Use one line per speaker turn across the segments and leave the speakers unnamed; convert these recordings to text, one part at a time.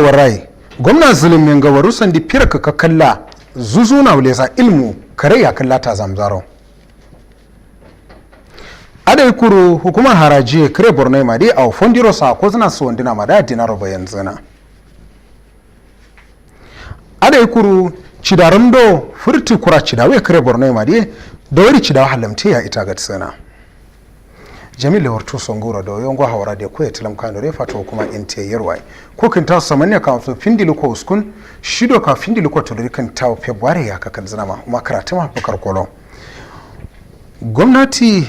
warai gwamna zulumin ga warusan di firka ka kalla zuzuna wuleza ilmu kare ya kalla ta zamzaro adai kuru hukumar haraji kare borno ma dai a fondiro sa ko zina su wandina ma da dinaro bayan zina adai kuru cidarum do furti kura cidawe kare borno ma dai da wuri cidawa halamti ya ita ga tsana Jamil Hortu Songura do yongo hawara de ko etilam kano re fato kuma inte yerwai ko kan ta samanya ka so findilu ko uskun shido ka findilu ko todori kan tawo February ya ka kan zama kuma karatu ma bakar kolo gwamnati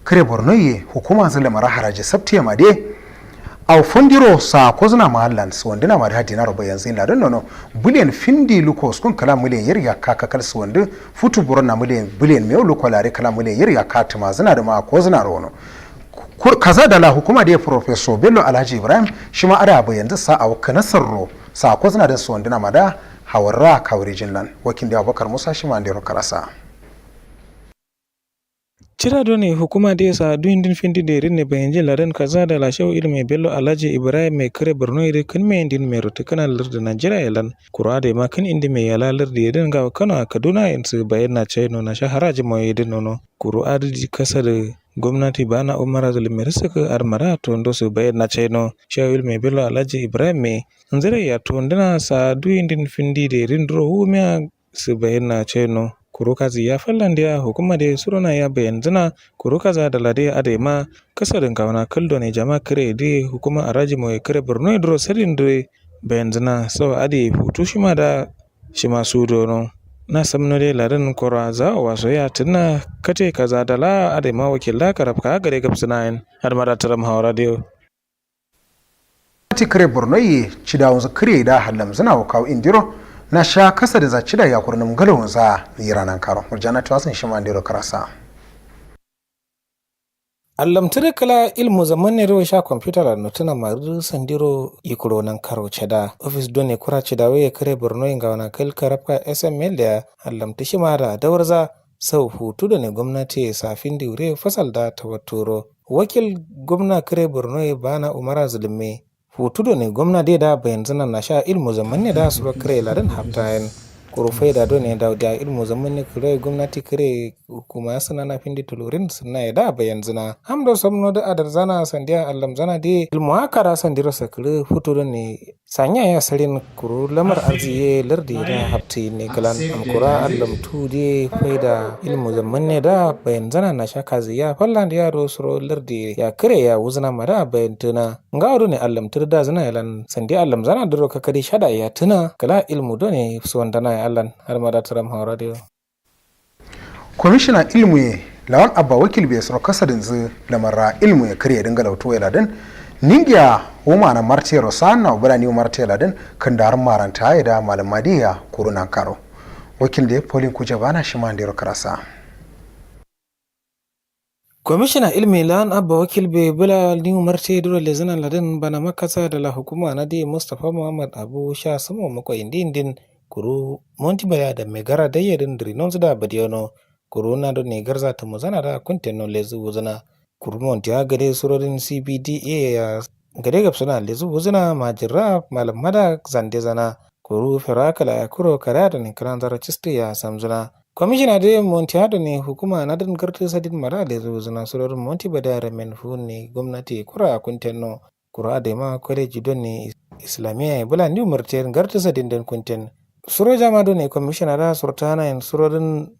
kare Borno ye hukuma zalla mara haraji sabtiya ma de aw fondiro sa ko zuna mahallan su wandina ma da hadina roba yanzu ina don nono billion findilu ko uskun kala miliyan yar ya ka kal su wanda futu burna miliyan billion me luko lare kala miliyan yar ya ka tuma zuna da ma ko zuna rono kaza da la hukuma da professor Bello Alhaji Ibrahim shi ma ada yanzu sa a wakana sarro sa ko zuna da su wandina ma da hawarra kawrijin nan wakin da Abubakar Musa shi ma ndero karasa
Cira ne hukuma da yasa duindin findi da rinne bayan jin ladan kaza da lashewa ilmi Bello Alhaji Ibrahim mai kare Borno ire kan mai indin mai rutukana larda Najeriya yalan kura da ma kan indi mai yala larda yadin ga Kano Kaduna yanzu bayan na China na shaharaji mai yadin nono kuru adiji kasa da gwamnati bana umara zulmi risaka armara to ndo su bayan na China shewa ilmi Bello Alhaji Ibrahim mai nzare ya to ndana sa duindin findi da rindro humia su bayan na China kurukazi ya fallandiya hukuma da suruna ya bayanzana kurukaza da lade adema kasarin kawana kaldo ne jama kare da hukuma araji mai kare Borno idro sarin da bayanzana sau ade hutu shima da shima su dono na samno da ladan kora za a waso ya tuna kate kaza da la adema wakila karafka gare gabsina yin har mara taram hawara da
kare Borno ye cidawun kare da hallam zana wa kawo indiro na sha kasa da zaci da yakurnin galon za yi ranar karo murjana ta wasan shi mandiro karasa
allamtire kala ilmu zaman ne ro sha computer la notuna maru sandiro yikuro nan karo cheda office done kura cheda we kare Borno inga wana kal karapa SML da allamta shi mara dawarza sau hutu da ne gwamnati safin diure fasal da tawatturo wakil gwamna kare Borno bana umara zulme hutu da ne gwamna dai da bayan zanen na sha ilmu zaman ne da su kare ladan haftayen kurufai da ne da ilmu zaman ne kare gwamnati kare kuma suna na findi tulurin suna ya da bayan zana hamda samno da adar zana sandiya allam zana dai ilmu haka da sandira sakare hutu da ne sanya ya sarin kuru lamar arziye lardi da hafti ne kalan amkura allam tu dai faida ilmu zaman ne da bayan zana na sha kazi ya fallan da yaro suro lardi ya kare ya wuzna mara bayan tuna ngawdo ne allam da zana yalan sandi allam zana duro kakari shada ya tuna kala ilmu do ne suwandana allan har ma da taram hawra de
commissioner ilmu ye lawan abba wakil bai suro kasadin zu lamara ilmu ya kare dinga lauto ya ladan ningiya homa na martero sana ubala ni martero ladan kan dar maranta ya da malam madiya kurunan karo wakil da polin kuje bana shi ma ndero karasa
Kwamishina ilmi lan abba wakil bai bula ni marte duro le zanan ladan bana makasa da la hukuma na di Mustapha Muhammad Abu sha samo mako indin kuru monti baya da megara da yedin drinon da badiono kuru na do ne garza ta muzana da kuntenno lezu wuzana kuru monti ha gade surorin CBDA ya gade gapsuna lezu wuzana majira malam mada zande zana kuru firakala ya kuro kara da ne kiran zara cisti ya samzuna Kwamishina da Monti hado ne hukuma na dan gartu sadin mara da zuwa zuna surorin Monti Badara Menfu ne gwamnati kura kuntenno kura da ma kwaleji don ne Islamiyya ya bula ni martiyar gartu sadin dan kunten. Suro jama don ne kwamishina da surtana yin surorin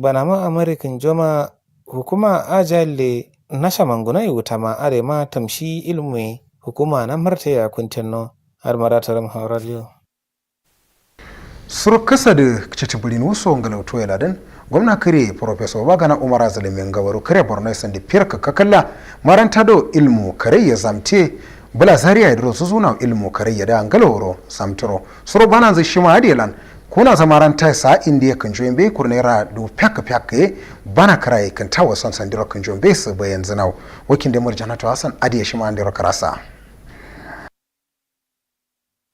banama American joma hukuma ajalle nasha manguna yi wuta ma are ma tamshi ilmi hukuma na martaya kuntenno har marataram hauraliyo.
sur kasa da cicibirin wasu galauto ya ladan gwamna kare professor bagana umar zalimin gawaru kare borno sandi firka kakalla maranta do ilmu kare ya zamte bula zariya ya su zuna ilmu kare ya da galawro samtiro sur bana zai shima adilan kuna zamaranta sa indiya kan joyin bai kurnera do pyak bana karaye kan tawo son sandiro kan joyin bai su bayan zinau wakin da murjanatu hasan adiya shima andiro karasa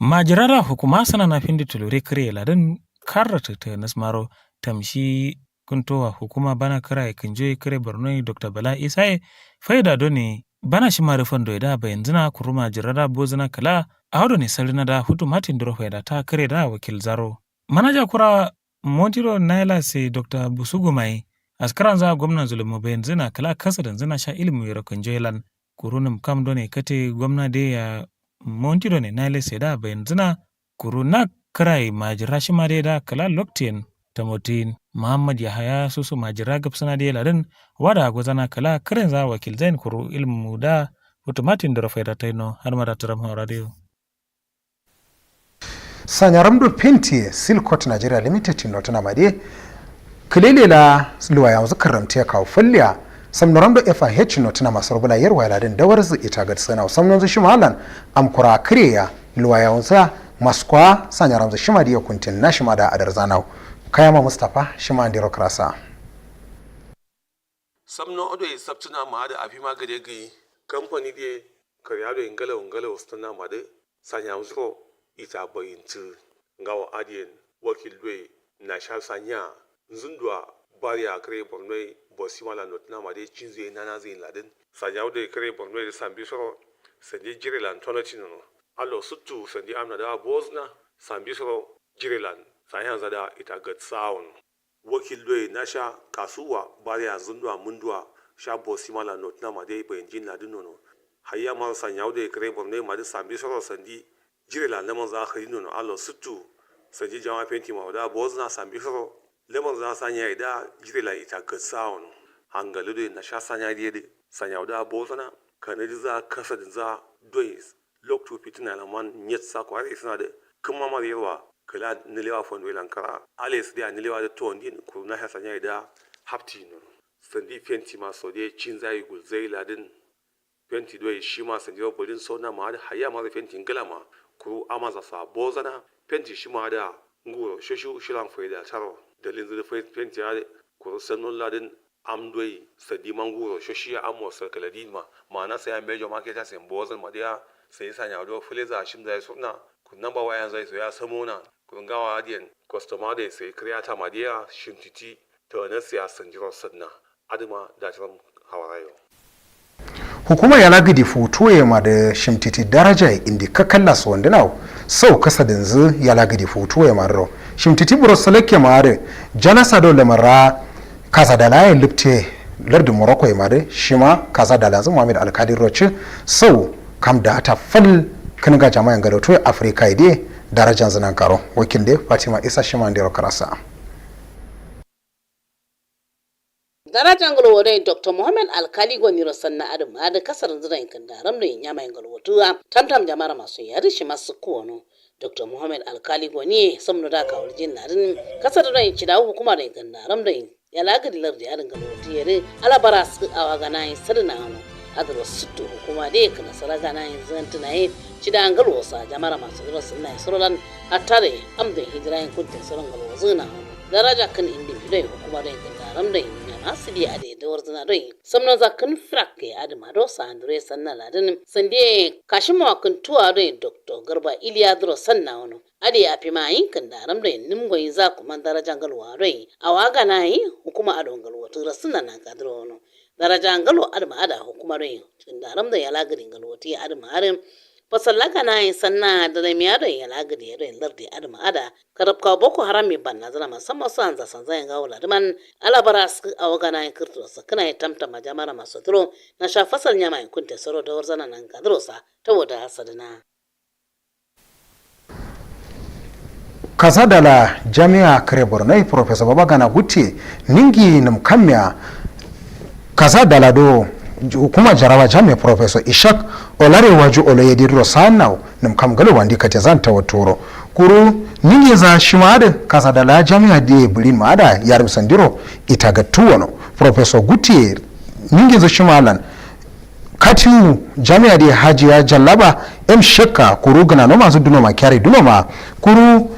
Majirara hukuma sana na findi tulure kare ladan karrata ta nasmaro tamshi kuntowa hukuma bana kara kanjoy kare Borno Dr. Bala Isae faida doni bana shi marifan doida bayan zina kuruma jirara bozina kala awdo ne salina da hutu matin duro da ta kare da wakil zaro manaja kura montiro naila se dr busugu mai askaran za gwamnan zulum bayan zina kala kasadan zina sha ilmu yaro kanjelan kurunum kam done kate gwamna de ya montiro ne naila se da bayan zina kuruna karai majira shi ma da kala loktin tamotin muhammad yahaya susu majira gabsana de ladan wada gozana kala karen za wakil zain kuru ilmu da hutumatin da rafaida taino har mara taram radio
sanyaramdo penti silcot nigeria limited notana made kilele la luwa yanzu karamte kawo falliya samnaramdo fah notana masorbula yarwa ladin dawar zu ita ga sana samnon zu shimalan amkura kriya luwa yanzu maskwa sanyaramzo shimadi ya kuntin na shimada adar zanau kayama mustafa shimandiro krasa
samno odo e sabtuna ma da afi ma gade gai kamfani de karyado ingala wastana ma da sanyaramzo ita bayintu ngawa adien wakil dwe na sha sanya zundwa bariya kare bornoi bosimala notna ma de chinze nana zin ladin sanyawo de kare bornoi de sambi soro sandi jirelan tonatino allo suttu sandi amna da bozna sambi soro jirelan sanya zada ita gatsaun wakil dwe na sha kasuwa bariya zundwa mundwa sha bosimala notna ma de bayinjin ladin nono hayya ma sanyawo de kare bornoi ma de sambi soro sandi jirela lemon za ka yino no allo suttu saji jama penti ma da bozna sambi so lemon za sanya ida jirela ita gasaon hangalu de na sha sanya de sanya da bozna kanadi za kasa da za dois lok to pitina la man nyet sa ko ari sna de kuma ma yerwa kala nilewa fon welan kara ales de nilewa de to ndin ku na sanya ida hapti no sandi penti ma so de chinzai gulzai ladin penti dois shima sandi bolin so na ma haya ma penti ngalama kuru amaza sa bozana penti shima da nguro shoshu shilan faida taro dalin da penti ya kuru sanon ladin amdoi sadi manguro shoshi amo sarkaladin ma na sai mejo market sai bozan ma dia sai sanya do fuleza shim zai suna kun namba wayan zai so ya samu na kun gawa adiyan customer da sai creator ma dia shintiti to na sai sanjiro sanna aduma da taram hawarayo
hukumar yana gidi foto ya ma da shimtiti daraja indi ka kalla su wanda nau sau kasa dinzu ya la gidi foto ya maro shimtiti buro salake mare jana sado le mara kaza da layin lipte lardin morocco ya mare shima kaza da lanzu muhammad alkadi roche sau kam da ta fal kan ga jama'an gado to afrika ide darajan zanan karo wakil de fatima isa shima ndiro karasa
darajan galwore dr muhammad alkali gwani rosanna adam da kasar ziran kan daram da yama yin galwatuwa tamtam jama'ar masu yari shi masu kono dr muhammad alkali gwani samno da kawar jin ladin kasar da yin cidawo hukuma da kan daram da ya lagadi lardi yarin galwatu yare alabara su awa gana yin sadana hano adalo suttu hukuma da kan nasara gana yin zantuna yin cidan galwasa jama'ar masu rosanna ya surulan hatta da amdan hijira yin kuntin suran galwazu na hano daraja kan individual hukuma da kan daram da yin asidi ade dawar zana doi samno zakan frak ya adama do sandre sanna ladin sande kashima kan tuwa doi dr garba iliya dro sanna wono ade afi mayin kan daram doi nimgoyi za kuma darajan galwa doi awaga nayi hukuma adon galwa to rasuna na kadro wono darajan galwa adama ada hukuma doi tun daram da ya lagrin galwa ti adama harin fasallaka na yin sanna da da miya da ya lagari ya rin lardi adama ada karabka boko haram mai banna zana musamman su hanza sanza yin gawo ladiman alabara su a waga na yin kirtiro sa kana yi tamtama jama'ar masu turo na sha fasal nyama yin kunte soro da warzana nan kadiro sa ta wada sadana.
kaza dala jami'a kare borno professor babagana gutti ningi namkamya kaza dala do hukuma jarawa jami'a professor ishak olarewaju oloyediro sanau namkam galo wandi kate zanta watoro kuru ningi za shimade kaza dala jami'a de bulin maada yarim sandiro itagatuwono professor gutti ningi za shimalan katiu jami'a de hajiya jallaba em shekka kuru gana no mazu duno ma kyari duno ma kuru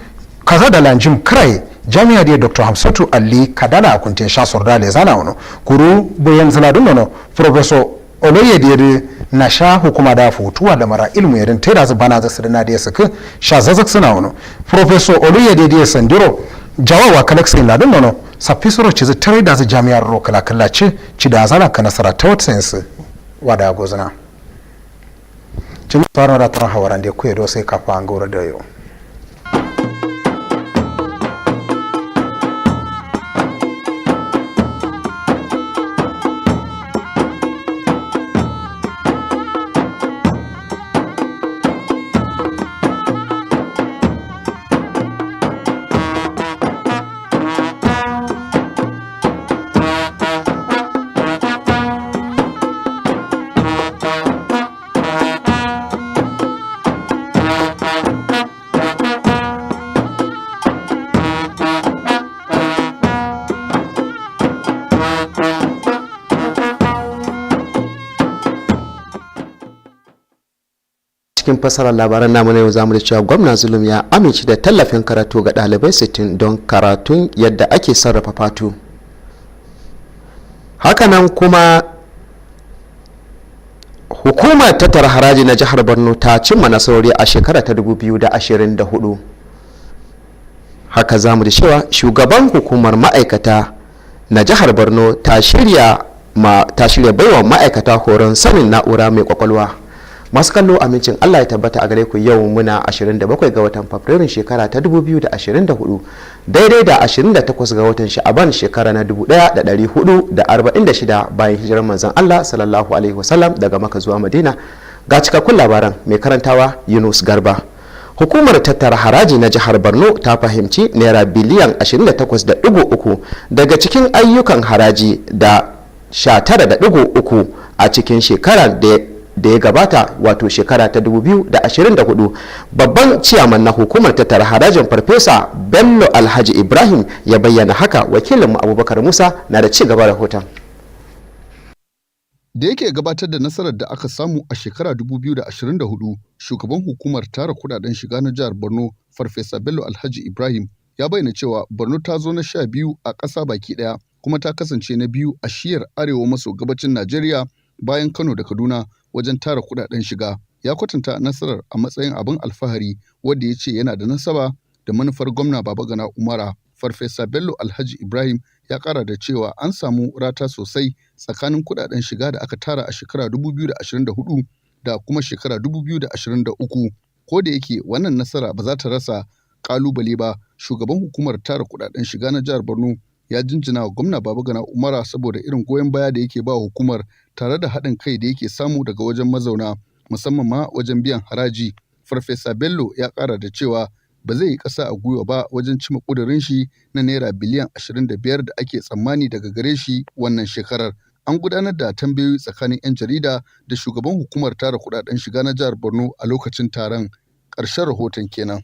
kaza da lanjim krai jami'a da dr hamsatu ali kadala kunte sha sordale zana wono kuru bayan zaladun nono professor oloye da na sha hukuma da futuwa da mara ilmu yadin tera zu bana zasu na da suka sha zazak suna wono professor oloye da sandiro jawawa kalaksin ladun nono sapisoro ci zu tare da zu jami'ar ro kala kallace ci da zana ka nasara ta wata sense wada gozana cin tsaron ratar hawaran da kuwa sai kafa an gaura da yau.
cikin fasarar labaran namu na yau zamu da cewa gwamna zulum ya amince da tallafin karatu ga ɗalibai 60 don karatun yadda ake sarrafa fatu. Hakanan kuma hukumar tattara haraji na jihar Borno ta cimma nasarori a shekara ta 2024. Haka zamu da cewa shugaban hukumar ma'aikata na jihar Borno ta shirya baiwa ma'aikata horon sanin na'ura mai kwakwalwa. Masu kallo amincin Allah ya tabbata a gare ku, yau muna 27 ga watan Fabrairun shekara ta 2024 daidai da 28 ga watan Sha'aban shekara na 1446 bayan hijirar manzon Allah sallallahu alaihi wasallam daga Makka zuwa Madina. Ga cikakkun labaran mai karantawa Yunus Garba. Hukumar tattara haraji na jihar Borno ta fahimci naira biliyan 28.3 daga cikin ayyukan haraji da 19.3 a cikin shekarar da ya gabata, wato shekara ta 2024. Babban ciyaman na hukumar tattara harajin Farfesa Bello Alhaji Ibrahim ya bayyana haka. Wakilinmu Abubakar Musa na da ci gaba rahoton.
Da yake gabatar da nasarar da aka samu a shekara 2024, shugaban hukumar tara kudaden shiga na jihar Borno Farfesa Bello Alhaji Ibrahim ya bayyana cewa Borno ta zo na 12 a ƙasa baki ɗaya, kuma ta kasance na 2 a shiyar arewa maso gabacin Najeriya bayan Kano da Kaduna wajen tara kudaden shiga. Ya kwatanta nasarar a matsayin abin alfahari wanda ya ce yana da nasaba da manufar gwamna Babagana Umara. Farfesa Bello Alhaji Ibrahim ya kara da cewa an samu rata sosai tsakanin kudaden shiga da aka tara a shekara 2024 da kuma shekara 2023. Ko da yake wannan nasara ba za ta rasa kalubale ba, shugaban hukumar tara kudaden shiga na jihar Borno ya jinjina wa gwamna Babagana Umara saboda irin goyon baya da yake ba hukumar tare da haɗin kai da yake samu daga wajen mazauna, musamman ma wajen biyan haraji. Farfesa Bello ya ƙara da cewa ba zai yi ƙasa a gwiwa ba wajen cima ƙudurin shi na naira biliyan 25 da ake tsammani daga gare shi wannan shekarar. An gudanar da tambayoyi tsakanin 'yan jarida da shugaban hukumar tara kuɗaɗen shiga na jihar Borno a lokacin taron. Ƙarshen rahoton kenan.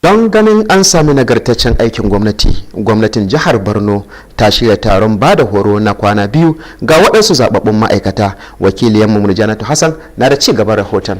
Don ganin an sami nagartaccen aikin gwamnatin jihar Borno ta shirya taron ba da horo na kwana 2 ga waɗansu zababbun ma'aikata. Wakiliyanmu Murjanatu Hassan na da ci gaban rahoton.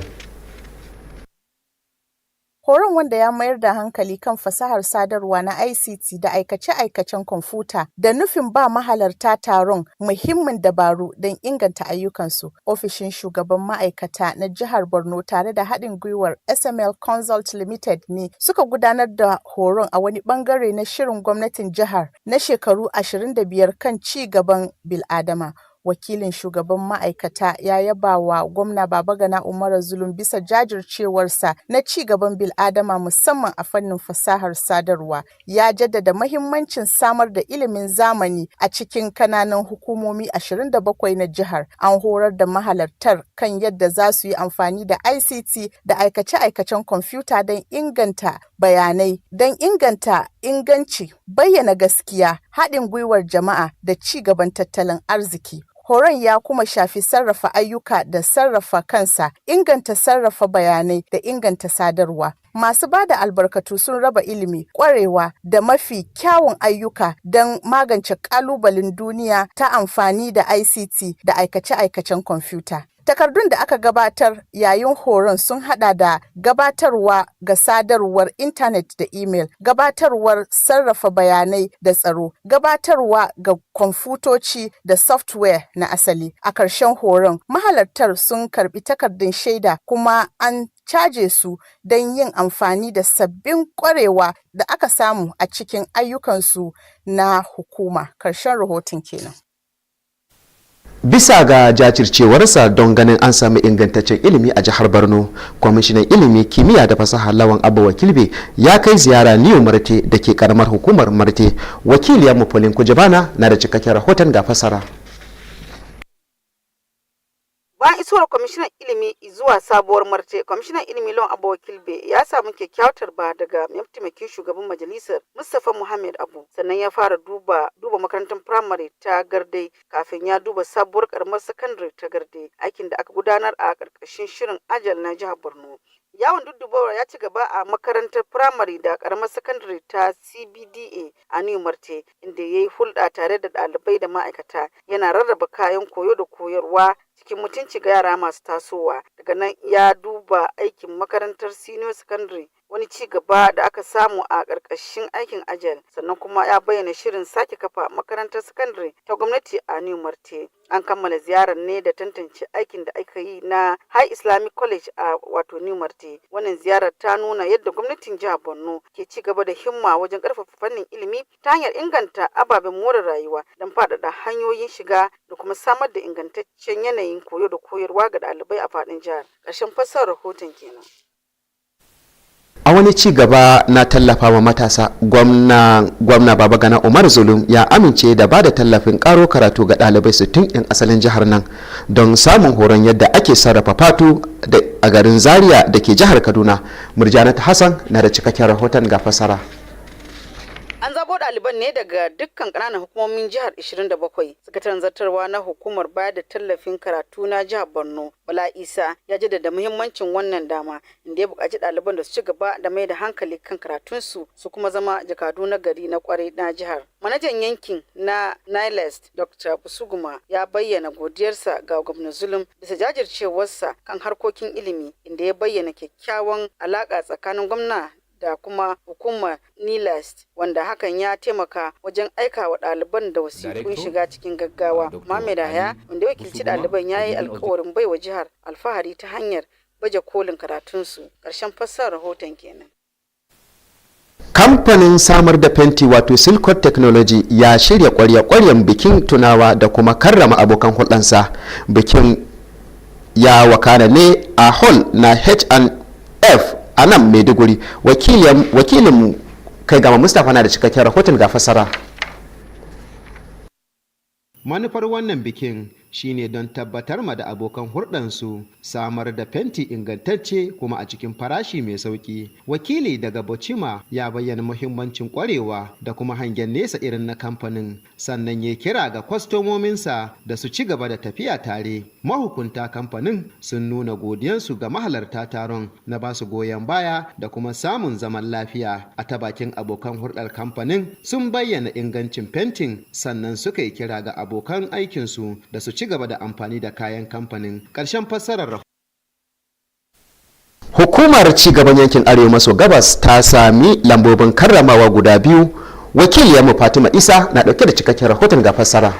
Horon, wanda ya mayar da hankali kan fasahar sadarwa na ICT da aikace-aikacen kwamfuta da nufin ba mahalarta taron muhimmin dabaru don inganta ayyukansu. Ofishin shugaban ma'aikata na jihar Borno tare da haɗin gwiwar SML Consult Limited ne suka gudanar da horon a wani bangare na shirin gwamnatin jihar na shekaru 25 kan ci gaban bil'adama. Wakilin shugaban ma'aikata ya yaba wa gwamna Babagana Umara Zulum bisa jajircewarsa na ci gaban bil'adama musamman a fannin fasahar sadarwa. Ya jaddada mahimmancin samar da ilimin zamani a cikin kananan hukumomi 27 na jihar. An horar da mahalartar kan yadda za su yi amfani da ICT da aikace-aikacen kwamfuta don inganta bayanai, don inganta inganci, bayyana gaskiya, haɗin gwiwar jama'a da ci gaban tattalin arziki. Horon ya kuma shafi sarrafa ayyuka da sarrafa kansa, inganta sarrafa bayanai da inganta sadarwa. Masu ba da albarkatu sun raba ilimi, ƙwarewa da mafi kyawun ayyuka don magance ƙalubalen duniya ta amfani da ICT da aikace-aikacen kwamfuta. Takardun da aka gabatar yayin horon sun hada da gabatarwa ga sadarwar intanet da email, gabatarwar sarrafa bayanai da tsaro, gabatarwa ga kwamfutoci da software na asali. A ƙarshen horon, mahalartar sun karbi takardun shaida kuma an caje su don yin amfani da sabbin ƙwarewa da aka samu a cikin ayyukansu na hukuma. Ƙarshen rahoton kenan.
bisa ga jajircewarsa don ganin an sami ingantaccen ilimi a jihar Borno, kwamishinan ilimi, kimiyya da fasaha Lawan Abba Wakilbe ya kai ziyara Niyu Marte da ke karamar hukumar Marte. Wakiliyar mu Pauline Kujabana na da cikakken rahoton ga fasara.
Bayan isowar kwamishinan ilimi zuwa sabuwar Marte, kwamishinan ilimi Lawan Abba Wakilbe ya samu kyakkyawar tarba daga mataimakin shugaban majalisar Mustapha Muhammad Abu, sannan ya fara duba makarantar firamare ta Garde kafin ya duba sabuwar karamar sakandare ta Garde, aikin da aka gudanar a karkashin shirin Ajal na jihar Borno. Yawon duddubawa ya ci gaba a makarantar firamare da karamar sakandare ta CBDA a New Marte, inda ya yi hulɗa tare da ɗalibai da ma'aikata, yana rarraba kayan koyo da koyarwa cikin mutunci ga yara masu tasowa. Daga nan ya duba aikin makarantar senior secondary, wani ci gaba da aka samu a ƙarƙashin aikin Ajal, sannan kuma ya bayyana shirin sake kafa makarantar secondary ta gwamnati a New Marte. An kammala ziyarar ne da tantance aikin da aka yi na High Islamic College a wato New Marte. Wannan ziyarar ta nuna yadda gwamnatin jihar Borno ke ci gaba da himma wajen ƙarfafa fannin ilimi ta hanyar inganta ababen more rayuwa don faɗaɗa hanyoyin shiga da kuma samar da ingantaccen yanayin koyo da koyarwa ga ɗalibai a faɗin jihar. Ƙarshen fassarar rahoton kenan.
A wani ci gaba na tallafa wa matasa, gwamna Babagana Umar Zulum ya amince da ba da tallafin karo karatu ga ɗalibai 60 'yan asalin jihar nan don samun horon yadda ake sarrafa fatu a garin Zaria da ke jihar Kaduna. Murjanat Hassan na da cikakken rahoton ga fasara.
An zabo ɗaliban ne daga dukkan ƙananan hukumomin jihar 27. Sakataren zartarwa na hukumar bayar da tallafin karatu na jihar Borno, Bala Isa, ya jaddada muhimmancin wannan dama, inda ya buƙaci ɗaliban da su ci gaba da mai da hankali kan karatunsu su kuma zama jakadu na gari na kwarai na jihar. Manajan yankin na Nilest, Dr. Busuguma, ya bayyana godiyarsa ga gwamna Zulum bisa jajircewarsa kan harkokin ilimi, inda ya bayyana kyakkyawan alaƙa tsakanin gwamna da kuma hukumar Nilest, wanda hakan ya taimaka wajen aika wa ɗaliban da wasiƙun shiga cikin gaggawa. Mohammed Haya, wanda ya wakilci ɗaliban, ya yi alkawarin baiwa jihar alfahari ta hanyar baje kolin karatunsu. Ƙarshen fassarar rahoton kenan.
Kamfanin samar da fenti wato Silkot Technology ya shirya ƙwarya-ƙwaryen bikin tunawa da kuma karrama abokan hulɗansa. Bikin ya wakana ne a hall na H&F a nan Maiduguri. Wakilinmu kai gama Mustapha na da cikakken rahoton ga fasara.
Manufar wannan bikin shine don tabbatar ma da abokan hurɗansu samar da fenti ingantacce kuma a cikin farashi mai sauƙi. Wakili daga Bochima ya bayyana muhimmancin ƙwarewa da kuma hangen nesa irin na kamfanin, sannan ya kira ga kwastomominsa da su ci gaba da tafiya tare. Mahukunta kamfanin sun nuna godiyansu ga mahalarta taron na ba su goyon baya da kuma samun zaman lafiya. A ta bakin abokan hurɗar kamfanin sun bayyana ingancin fentin, sannan suka yi kira ga abokan aikinsu da su ci gaba da amfani da kayan kamfanin. Ƙarshen fassarar.
Hukumar cigaban yankin Arewa maso gabas ta sami lambobin karramawa guda 2. Wakiliyarmu Fatima Isa na ɗauke da cikakken rahoton ga fassara.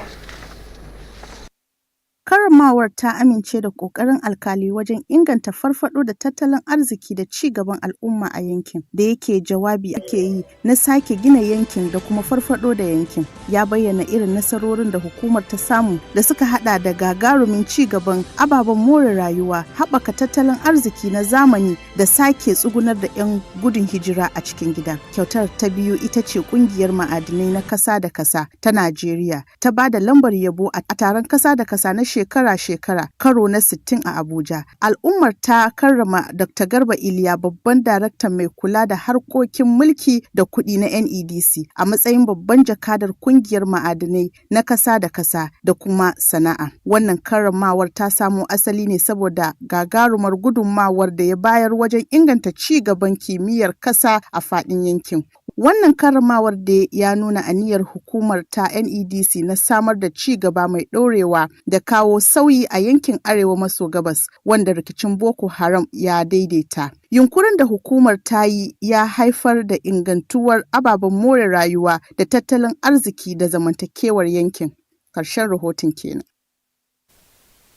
Karramawar ta amince da ƙoƙarin alkali wajen inganta farfaɗo da tattalin arziki da ci gaban al'umma a yankin. Da yake jawabi ake yi na sake gina yankin da kuma farfaɗo da yankin. Ya bayyana irin nasarorin da hukumar ta samu da suka hada da gagarumin ci gaban ababen more rayuwa, haɓaka tattalin arziki na zamani da sake tsugunar da 'yan gudun hijira a cikin gida. Kyautar ta biyu ita ce ƙungiyar ma'adinai na ƙasa da ƙasa ta Najeriya ta ba da lambar yabo a taron ƙasa da ƙasa na shekara-shekara karo na 60 a Abuja. Al'ummar ta karrama Dr. Garba Iliya, babban daraktan mai kula da harkokin mulki da kuɗi na NEDC, a matsayin babban jakadar kungiyar ma'adinai na kasa da kasa da kuma sana'a. Wannan karramawar ta samo asali ne saboda gagarumar gudunmawar da ya bayar wajen inganta ci gaban kimiyyar kasa a faɗin yankin. Wannan karramawar da ya nuna aniyar hukumar ta NEDC na samar da ci gaba mai ɗorewa da kawo sauyi a yankin Arewa maso gabas wanda rikicin Boko Haram ya daidaita. Yunkurin da hukumar ta yi ya haifar da ingantuwar ababen more rayuwa da tattalin arziki da zamantakewar yankin. Ƙarshen rahoton kenan.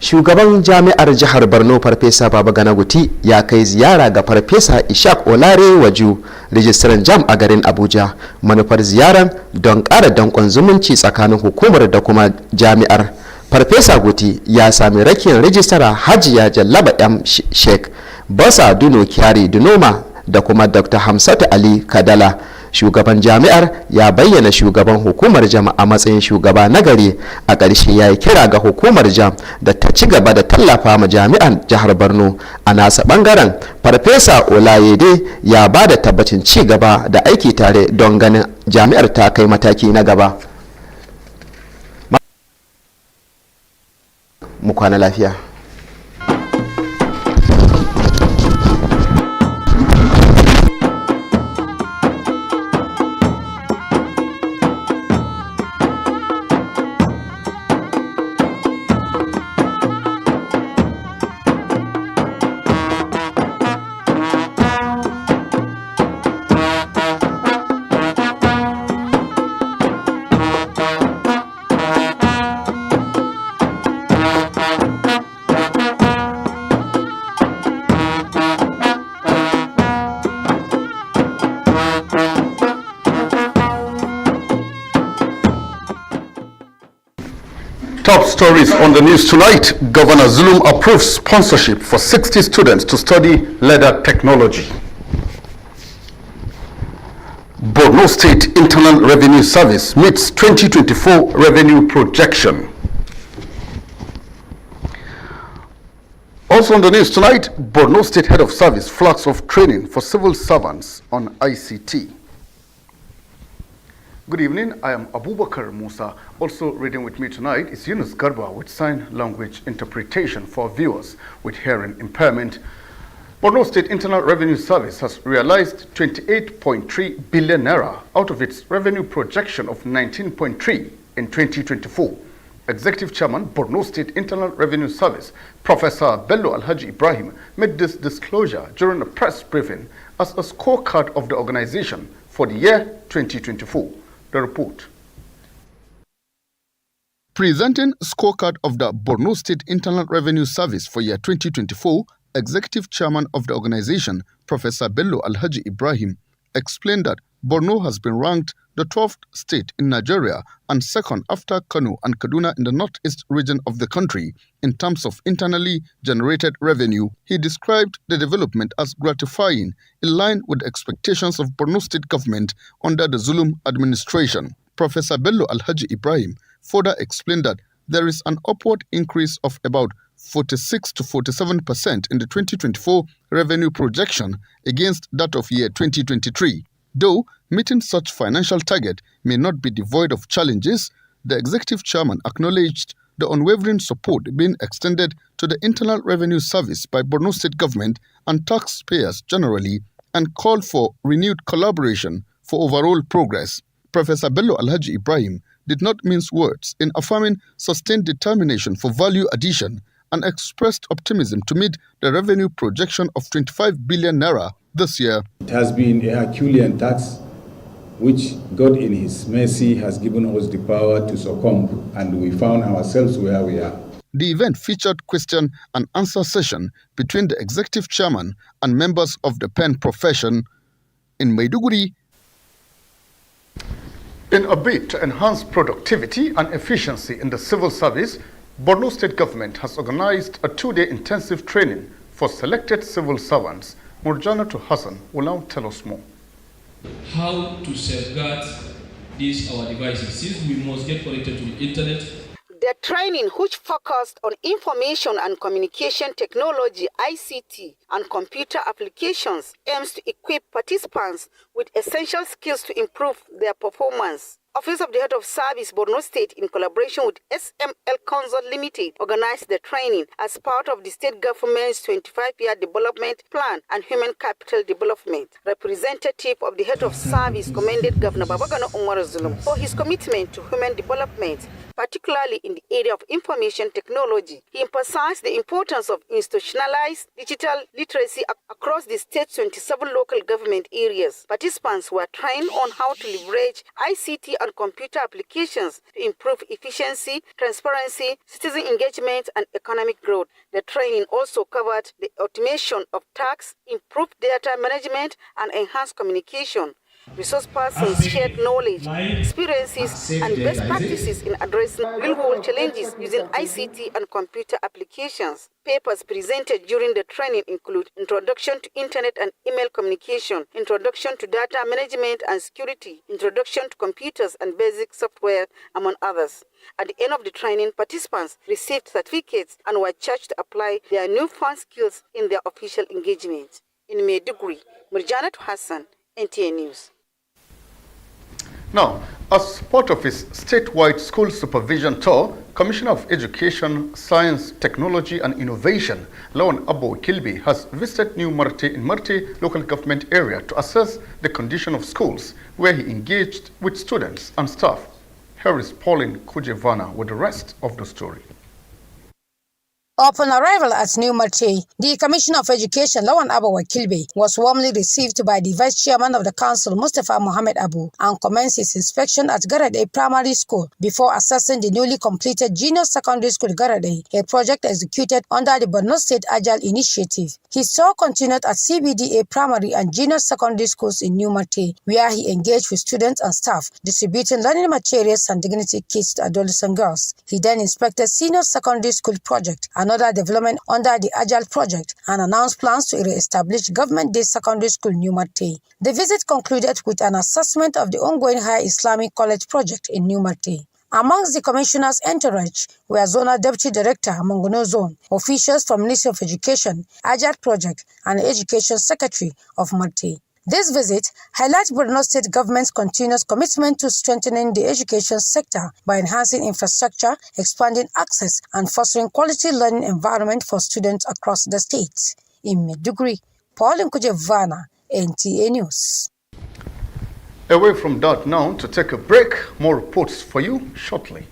Shugaban jami'ar jihar Borno Farfesa Babagana Guti ya kai ziyara ga Farfesa Ishaq Olare Waju, rijistaran jam a garin Abuja. Manufar ziyaran don ƙara danƙon zumunci tsakanin hukumar da kuma jami'ar. Farfesa Guti ya sami rakiyar rijistara Hajiya Jallaba M. Sheikh, Basa Duno Kyari Dunoma da kuma Dr. Hamsatu Ali Kadala. Shugaban jami'ar ya bayyana shugaban hukumar jam a matsayin shugaba nagari. A ƙarshe ya yi kira ga hukumar jam da ta ci gaba da tallafa ma jami'an jihar Borno. A nasa ɓangaren, Farfesa Olayede ya ba da tabbacin ci gaba da aiki tare don ganin jami'ar ta kai mataki na gaba. Mu kwana lafiya.
Top stories on the news tonight. Governor Zulum approves sponsorship for 60 students to study leather technology. Borno State Internal Revenue Service meets 2024 revenue projection. Also on the news tonight, Borno State Head of Service flags off training for civil servants on ICT. Good evening, I am Abubakar Musa. Also reading with me tonight is Yunus Garba with sign language interpretation for viewers with hearing impairment. Borno State Internal Revenue Service has realized 28.3 billion naira out of its revenue projection of 19.3 in 2024. Executive Chairman, Borno State Internal Revenue Service, Professor Bello Alhaji Ibrahim, made this disclosure during a press briefing as a scorecard of the organization for the year 2024. The report. Presenting scorecard of the Borno State Internal Revenue Service for year 2024, Executive Chairman of the organization, Professor Bello Alhaji Ibrahim, explained that Borno has been ranked the 12th state in Nigeria and second after Kano and Kaduna in the northeast region of the country in terms of internally generated revenue. He described the development as gratifying, in line with expectations of Borno State government under the Zulum administration. Professor Bello Alhaji Ibrahim further explained that there is an upward increase of about 46 to 47% in the 2024 revenue projection against that of year 2023. Though meeting such financial target may not be devoid of challenges, the executive chairman acknowledged the unwavering support being extended to the Internal Revenue Service by Borno State government and taxpayers generally, and called for renewed collaboration for overall progress. Professor Bello Alhaji Ibrahim did not mince words in affirming sustained determination for value addition and expressed optimism to meet the revenue projection of 25 billion naira this year.
It has been a Herculean task which God in His mercy has given us the power to succumb, and we found ourselves where we are.
The event featured question and answer session between the executive chairman and members of the pen profession in Maiduguri. In a bid to enhance productivity and efficiency in the civil service, Borno State government has organized a 2-day intensive training for selected civil servants. Murjana to Hassan will now tell us more.
How to safeguard these our devices, since we must get connected to the internet.
The training, which focused on information and communication technology (ICT) and computer applications, aims to equip participants with essential skills to improve their performance. Office of the Head of Service, Borno State, in collaboration with SML Consult Limited, organized the training as part of the state government's 25-year development plan and human capital development. Representative of the Head of Service commended Governor Babagana Umar Zulum for his commitment to human development, particularly in the area of information technology. He emphasized the importance of institutionalized digital literacy across the state's 27 local government areas. Participants were trained on how to leverage ICT and computer applications to improve efficiency, transparency, citizen engagement, and economic growth. The training also covered the automation of tasks, improved data management, and enhanced communication. Resource persons shared knowledge, experiences, and best practices in addressing real-world challenges using ICT and computer applications. Papers presented during the training include Introduction to Internet and Email Communication, Introduction to Data Management and Security, Introduction to Computers and Basic Software, among others. At the end of the training, participants received certificates and were charged to apply their newfound skills in their official engagement. In Maiduguri, Murjanat Hassan, NTA News.
Now, as part of his statewide school supervision tour, Commissioner of Education, Science, Technology and Innovation, Lawan Abo Kilby, has visited New Marte in Marte local government area to assess the condition of schools, where he engaged with students and staff. Here is Pauline Kujevana with the rest of the story.
Upon arrival at New Marte, the Commissioner of Education, Lawan Abu Wakilbe, was warmly received by the Vice Chairman of the Council, Mustafa Mohammed Abu, and commenced his inspection at Garade Primary School before assessing the newly completed Junior Secondary School Garade, a project executed under the Borno State Agile Initiative. His tour continued at CBDA Primary and Junior Secondary Schools in New Marte, where he engaged with students and staff, distributing learning materials and dignity kits to adolescent girls. He then inspected Senior Secondary School project, another development under the Agile project, and announced plans to re-establish Government Day Secondary School New Marte. The visit concluded with an assessment of the ongoing Higher Islamic College project in New Marte. Amongst the commissioner's entourage were Zonal Deputy Director, Mongono Zone, officials from Ministry of Education, Agile project, and Education Secretary of Marte. This visit highlights Borno State government's continuous commitment to strengthening the education sector by enhancing infrastructure, expanding access, and fostering quality learning environment for students across the state. In Maiduguri, Pauline Kujevana, NTA News.
Away from that now to take a break. More reports for you shortly.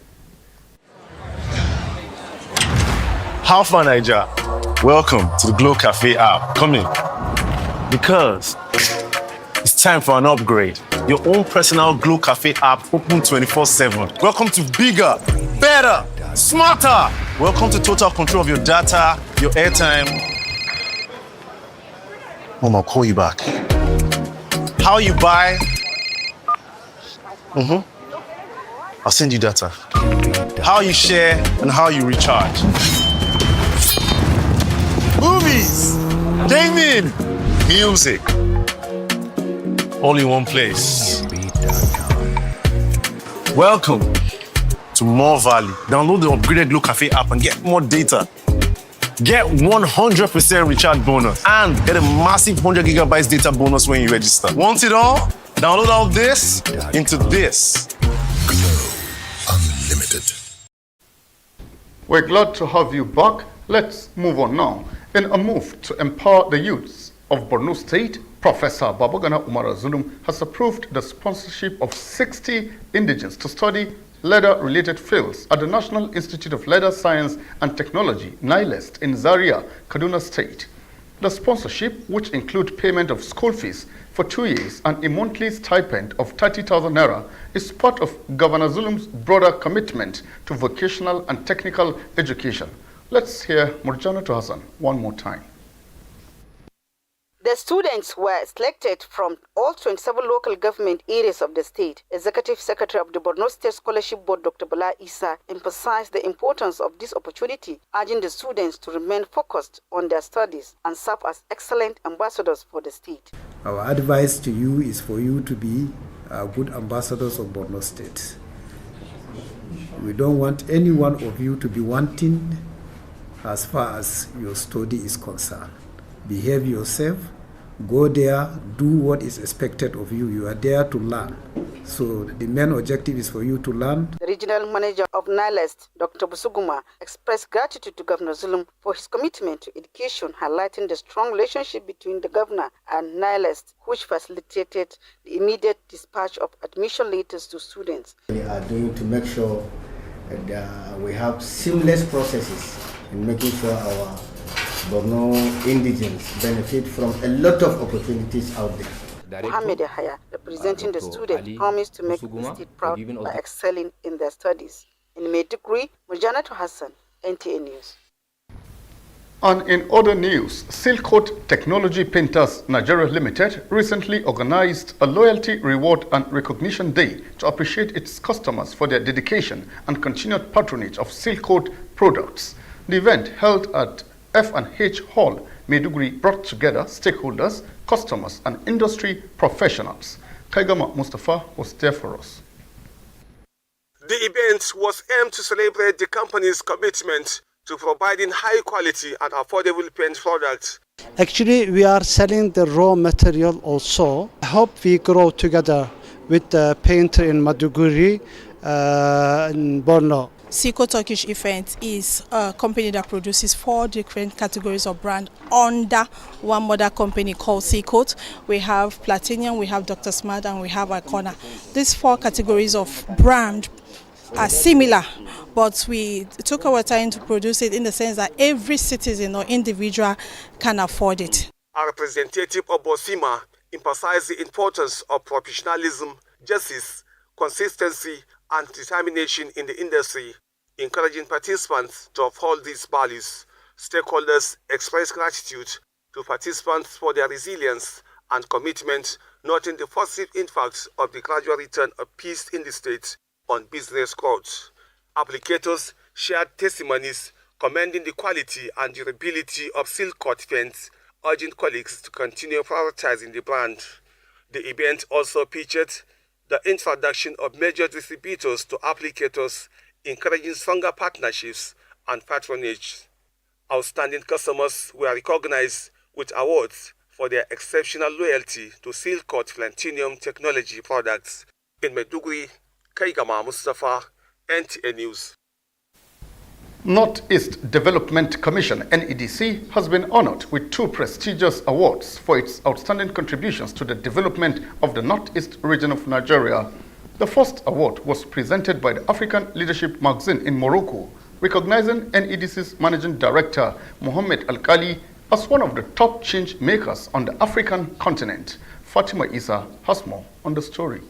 How far, Niger? Welcome to the Glow Cafe app. Come in. Because it's time for an upgrade. Your own personal Glow Cafe app open 24/7. Welcome to bigger, better, smarter. Welcome to total control of your data, your airtime. Mom, I'll call you back. How you buy? I'll send you data. How you share and how you recharge. Movies, gaming, music. All in one place. Welcome to More Valley. Download the upgraded Glow Cafe app and get more data. Get 100% recharge bonus and get a massive 100 gigabytes data bonus when you register. Want it all? Download all this into this.
Glow Unlimited. We're glad to have you back. Let's move on now. In a move to empower the youths of Borno State, Professor Babagana Umar Zulum has approved the sponsorship of 60 indigenes to study leather-related fields at the National Institute of Leather Science and Technology, NILEST, in Zaria, Kaduna State. The sponsorship, which includes payment of school fees for 2 years and a monthly stipend of 30,000 naira, is part of Governor Zulum's broader commitment to vocational and technical education. Let's hear Murjanatu Hassan one more time.
The students were selected from all 27 local government areas of the state. Executive Secretary of the Borno State Scholarship Board, Dr. Bala Isa, emphasized the importance of this opportunity, urging the students to remain focused on their studies and serve as excellent ambassadors for the state.
Our advice to you is for you to be good ambassadors of Borno State. We don't want any one of you to be wanting as far as your study is concerned. Behave yourself, go there, do what is expected of you. You are there to learn. So the main objective is for you to learn.
The regional manager of NILEST, Dr. Busuguma, expressed gratitude to Governor Zulum for his commitment to education, highlighting the strong relationship between the governor and NILEST, which facilitated the immediate dispatch of admission letters to students.
We are doing to make sure that we have seamless processes in making sure our Borno indigenes benefit from a lot of opportunities out there.
Mohammed Yahya, representing the students, promised to make the state proud by excelling in their studies. In Maiduguri, Murjanatu Hassan, NTA News.
And in other news, Silkcoat Technology Painters Nigeria Limited recently organized a loyalty reward and recognition day to appreciate its customers for their dedication and continued patronage of Silkcoat products. The event held at F&H Hall, Maiduguri, brought together stakeholders, customers, and industry professionals. Kaigama Mustafa was there for us.
The event was aimed to celebrate the company's commitment to providing high quality and affordable paint products.
Actually, we are selling the raw material also. I hope we grow together with the painter in Maiduguri, in Borno.
Silkcoat Turkish Event is a company that produces 4 different categories of brand under one mother company called Silkcoat. We have Platinum, we have Dr. Smart, and we have Icona. These 4 categories of brand are similar, but we took our time to produce it in the sense that every citizen or individual can afford it.
A representative of Bosima emphasized the importance of professionalism, justice, consistency, and determination in the industry, encouraging participants to uphold these values. Stakeholders expressed gratitude to participants for their resilience and commitment, noting the positive impact of the gradual return of peace in the state on business growth. Applicators shared testimonies commending the quality and durability of Silkcoat paints, urging colleagues to continue prioritizing the brand. The event also featured the introduction of major distributors to applicators, encouraging stronger partnerships and patronage. Outstanding customers were recognized with awards for their exceptional loyalty to Silkcoat Platinum technology products. In Maiduguri, Kaigama Mustafa, NTA News.
Northeast Development Commission (NEDC) has been honored with 2 prestigious awards for its outstanding contributions to the development of the Northeast region of Nigeria. The first award was presented by the African Leadership Magazine in Morocco, recognizing NEDC's Managing Director, Mohammed Alkali, as one of the top change makers on the African continent. Fatima Isa has more on the story.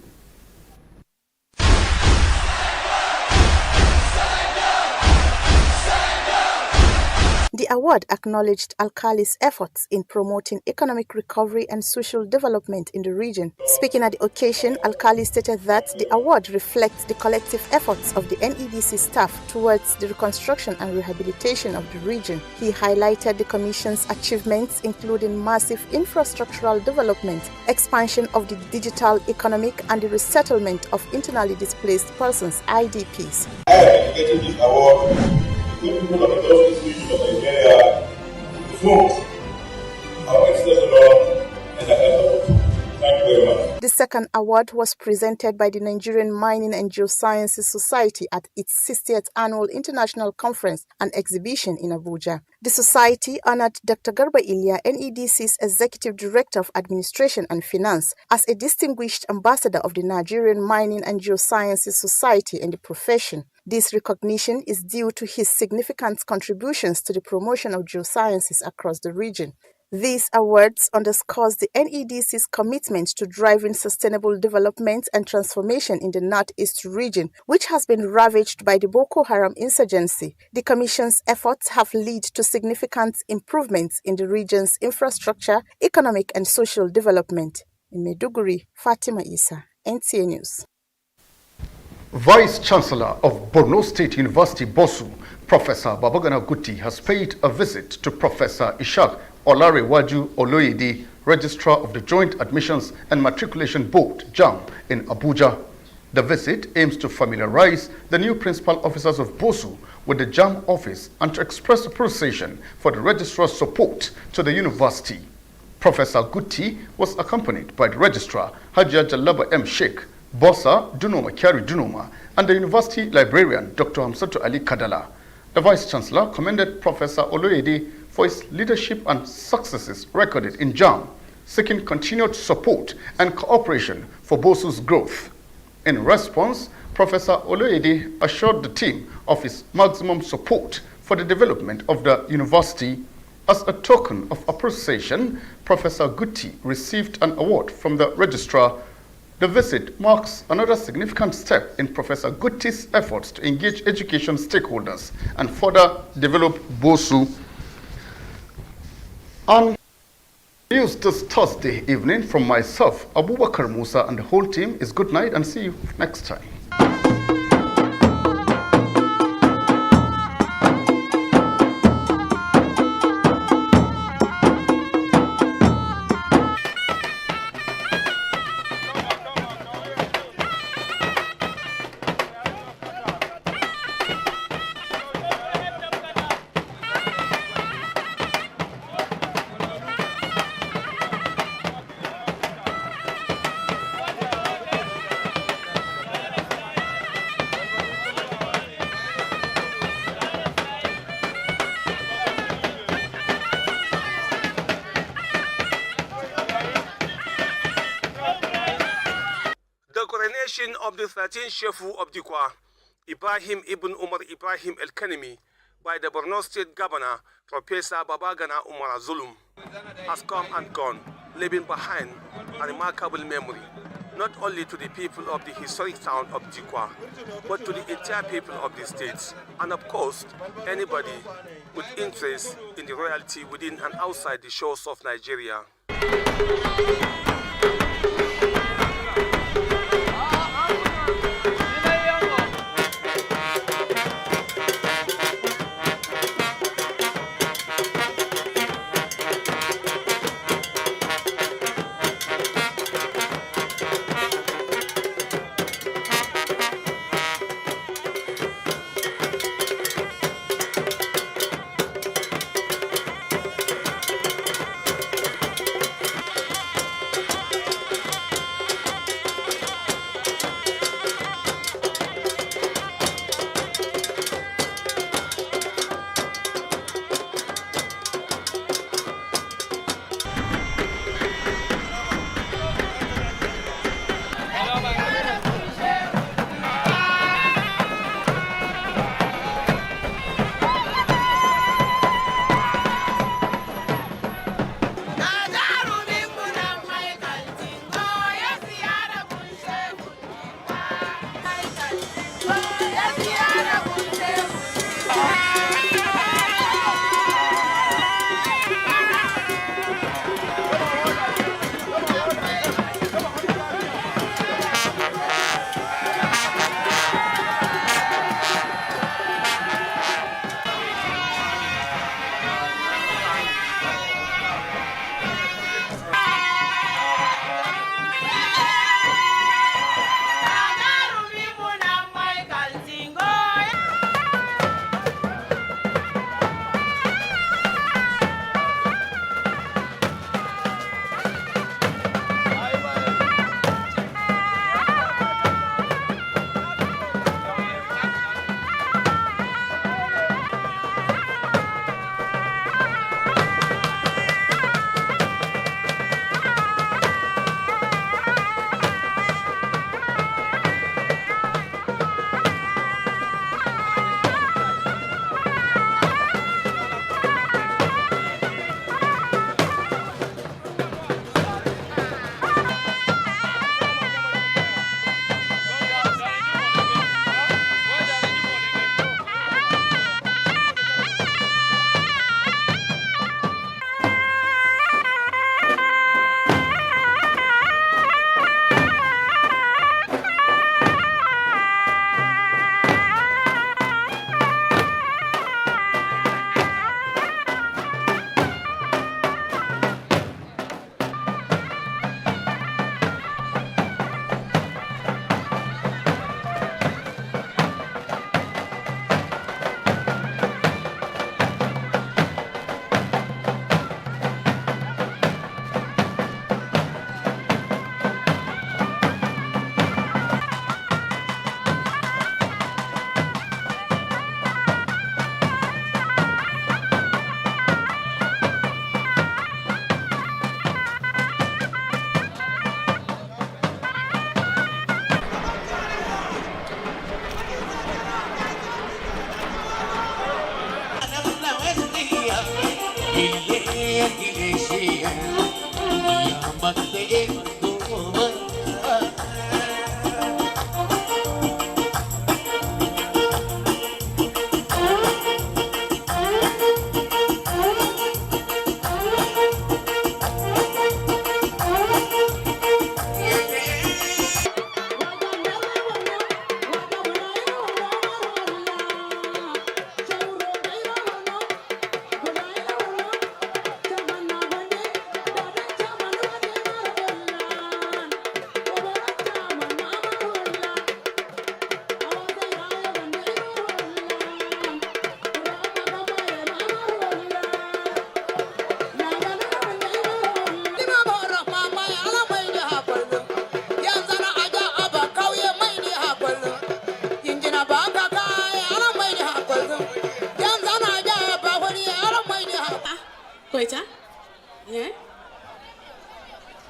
The award acknowledged Alkali's efforts in promoting economic recovery and social development in the region. Speaking at the occasion, Alkali stated that the award reflects the collective efforts of the NEDC staff towards the reconstruction and rehabilitation of the region. He highlighted the Commission's achievements, including massive infrastructural development, expansion of the digital economic, and the resettlement of internally displaced persons, IDPs.
I am getting this award. The people of the Northeast region of Nigeria to vote our excellent Lord and the effort. Thank you very much.
The second award was presented by the Nigerian Mining and Geosciences Society at its 60th Annual International Conference and Exhibition in Abuja. The society honored Dr. Garba Iliya, NEDC's Executive Director of Administration and Finance, as a distinguished ambassador of the Nigerian Mining and Geosciences Society and the profession. This recognition is due to his significant contributions to the promotion of geosciences across the region. These awards underscores the NEDC's commitment to driving sustainable development and transformation in the Northeast region, which has been ravaged by the Boko Haram insurgency. The Commission's efforts have led to significant improvements in the region's infrastructure, economic and social development. In Maiduguri, Fatima Isa, NTA News.
Vice-Chancellor of Borno State University, Bosu, Professor Babagana Guti, has paid a visit to Professor Ishaq Olarewaju Oloyede, Registrar of the Joint Admissions and Matriculation Board, JAM, in Abuja. The visit aims to familiarize the new principal officers of Bosu with the JAM office and to express appreciation for the registrar's support to the university. Professor Guti was accompanied by the registrar, Hajia Jalaba M. Sheikh, Bossa Dunoma Kyari Dunoma, and the university librarian, Dr. Hamsatu Ali Kadala. The Vice-Chancellor commended Professor Oloyede for his leadership and successes recorded in JAM, seeking continued support and cooperation for Bosu's growth. In response, Professor Oloyede assured the team of his maximum support for the development of the university. As a token of appreciation, Professor Guti received an award from the registrar. The visit marks another significant step in Professor Guti's efforts to engage education stakeholders and further develop Bosu. On news this Thursday evening from myself, Abubakar Musa, and the whole team is good night and see you next time.
The coronation of the 13th Shefu of Dikwa, Ibrahim Ibn Umar Ibrahim El-Kanemi, by the Borno State Governor, Professor Babagana Umar Zulum, has come and gone, leaving behind a remarkable memory, not only to the people of the historic town of Dikwa, but to the entire people of the state, and of course, anybody with interest in the royalty within and outside the shores of Nigeria.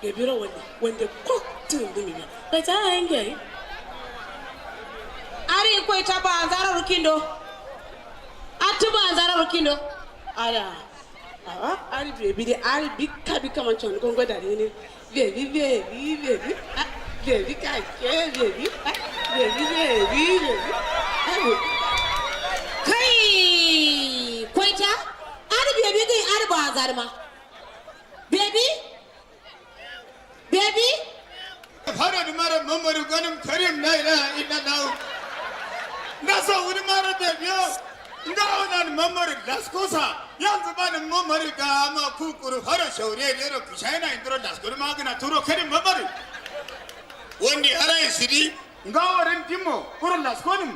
Gebiro when the cook to the but I ain't gay.
Ari ko itaba anzara rukindo. Atuba anzara rukindo.
Ala. Ari baby, Ari big kabi come on chon gongo dadini. Baby. Baby kai baby. Baby.
Kai koita. Ari baby kai ari ba anzara ma. Baby?
Hara mara mamaru ganam karim naira inna now. Nasa uri mara baby. Ndaonan mamaru daskosa. Yanzaban mamaru gama kukuru hara shauri lero kushayna indro daskuru magana turo karim mamaru. Wondi hara isiri ngawaran timo kuru daskonum.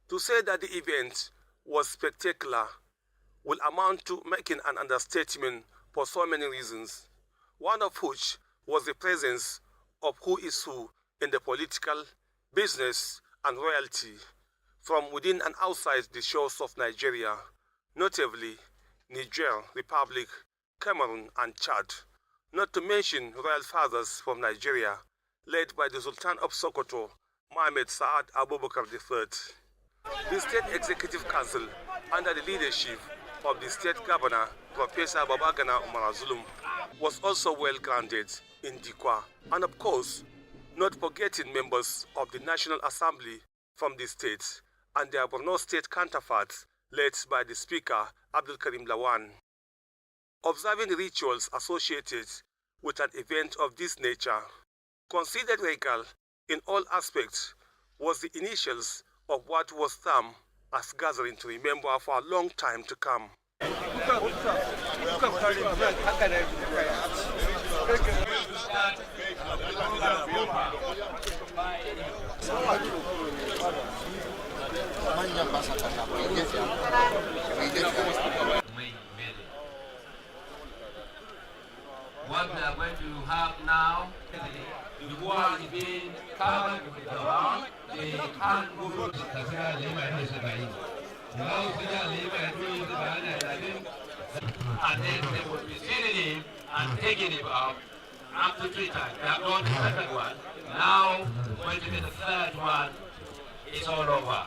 To say that the event was spectacular will amount to making an understatement for so many reasons, one of which was the presence of who is who in the political, business, and royalty from within and outside the shores of Nigeria, notably Niger Republic, Cameroon, and Chad, not to mention royal fathers from Nigeria, led by the Sultan of Sokoto, Mohammed Saad Abubakar III. The State Executive Council, under the leadership of the State Governor, Professor Babagana Umar Zulum, was also well grounded in Dikwa, and of course, not forgetting members of the National Assembly from the states and their Borno State counterparts, led by the Speaker, Abdul Karim Lawan. Observing the rituals associated with an event of this nature, considered regal in all aspects, was the initials of what was termed as gathering to remember for a long time to come.
What we are going to have now, the war is being covered with the law. They can't go to and then they will be sitting him and taking him out after 3 times. They have done the second one. Now, going to be the third one. It's all over.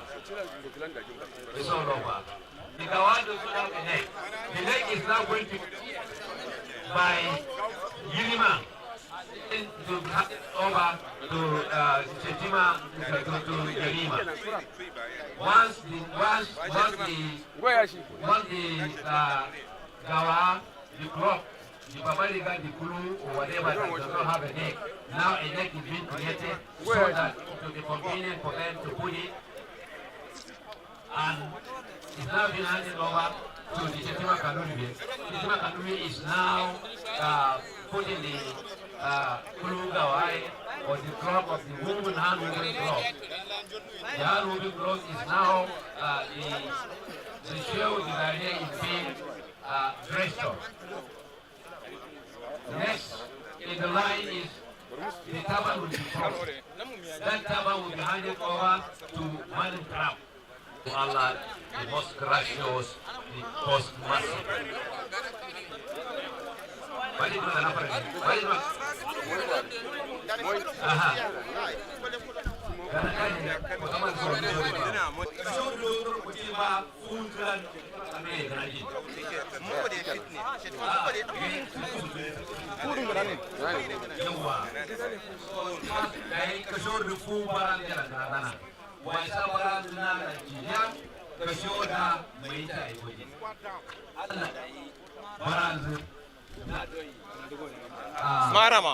It's all over. The Gawad does not have a neck. The neck is now going to by Yilima over to Chetima to Yilima. Once the Gawa, the clock, the Babaliga, the Kulu, or whatever that does not have a neck, now a neck is being created so that it will be convenient for them to put it, and it's now being handed over to the Chetima Kanuri. Chetima Kanuri is now putting the Kulu Gawai or the club of the women hand moving club. The hand moving club is now the show that is being dressed up. Next in the line is the turban will be crossed. That turban will be handed over to Madam Crab. Allah, the most gracious, the most merciful.
Marama.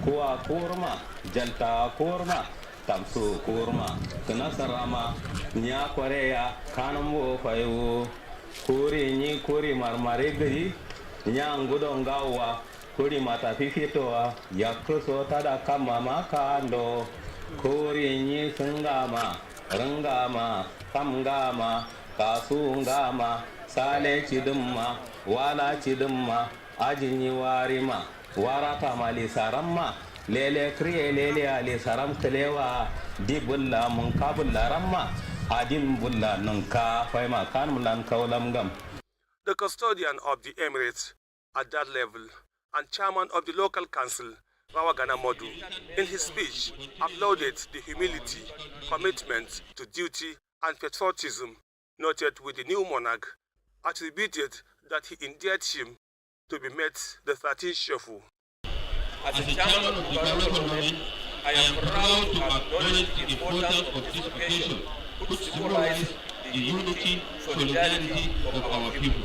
Kuwa kurma, jalta kurma, tamsu kurma, tunasarama, nya korea, kanambo fayu, kuri ni kuri marmare gari, nya ngudo ngawa, kuri mata fifitoa, yakuso tada kama makando, kuri ni sungama, rangama, kamgama, kasungama, sale chidumma, wala chidumma, ajini warima, warata mali saramma, lele kriye lele ali saram kelewa, di bulla munkabulla ramma, adin bulla nunka faima kan mulan kaulam gam.
The custodian of the Emirates at that level and chairman of the local council, Rawagana Modu, in his speech applauded the humility, commitment to duty and patriotism noted with the new monarch, attributed that he endeared him to be met the 13th Shefu.
As a chairman of the government, I am proud to acknowledge the importance of this occasion, which symbolizes the unity, solidarity of our people.